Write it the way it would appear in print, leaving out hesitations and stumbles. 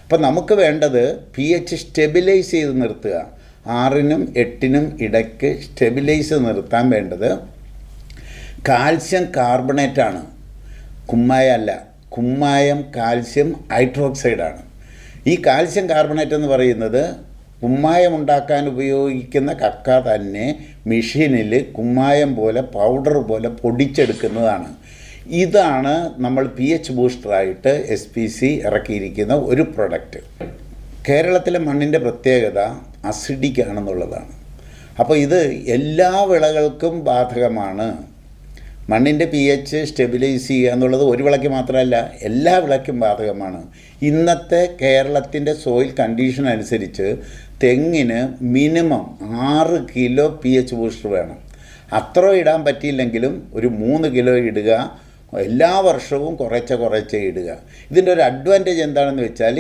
അപ്പോൾ നമുക്ക് വേണ്ടത് pH സ്റ്റെബിലൈസ് ചെയ്ത് നിർത്തുക. 6നും 8നും ഇടയ്ക്ക് സ്റ്റെബിലൈസ് നിർത്താൻ വേണ്ടത് കാൽസ്യം കാർബണേറ്റാണ്, കുമ്മായമല്ല. കുമ്മായം കാൽസ്യം ഹൈഡ്രോക്സൈഡാണ്. ഈ കാൽസ്യം കാർബണേറ്റ് എന്ന് പറയുന്നത് കുമ്മായം ഉണ്ടാക്കാൻ ഉപയോഗിക്കുന്ന കക്ക തന്നെ മെഷീനിൽ കുമ്മായം പോലെ പൗഡർ പോലെ പൊടിച്ചെടുക്കുന്നതാണ്. ഇതാണ് നമ്മൾ pH ബൂസ്റ്ററായിട്ട് SPC ഇറക്കിയിരിക്കുന്ന ഒരു പ്രൊഡക്റ്റ്. കേരളത്തിലെ മണ്ണിൻ്റെ പ്രത്യേകത അസിഡിക് ആണെന്നുള്ളതാണ്. അപ്പോൾ ഇത് എല്ലാ വിളകൾക്കും ബാധകമാണ്. മണ്ണിൻ്റെ pH സ്റ്റെബിലൈസ് ചെയ്യുക എന്നുള്ളത് ഒരു വിളയ്ക്ക് മാത്രമല്ല, എല്ലാ വിളയ്ക്കും ബാധകമാണ്. ഇന്നത്തെ കേരളത്തിൻ്റെ സോയിൽ കണ്ടീഷൻ അനുസരിച്ച് തെങ്ങിന് മിനിമം 6 കിലോ pH ബൂസ്റ്റർ വേണം. അത്ര ഇടാൻ പറ്റിയില്ലെങ്കിലും ഒരു 3 കിലോ ഇടുക, എല്ലാ വർഷവും കുറച്ച് ഇടുക. ഇതിൻ്റെ ഒരു അഡ്വാൻറ്റേജ് എന്താണെന്ന് വെച്ചാൽ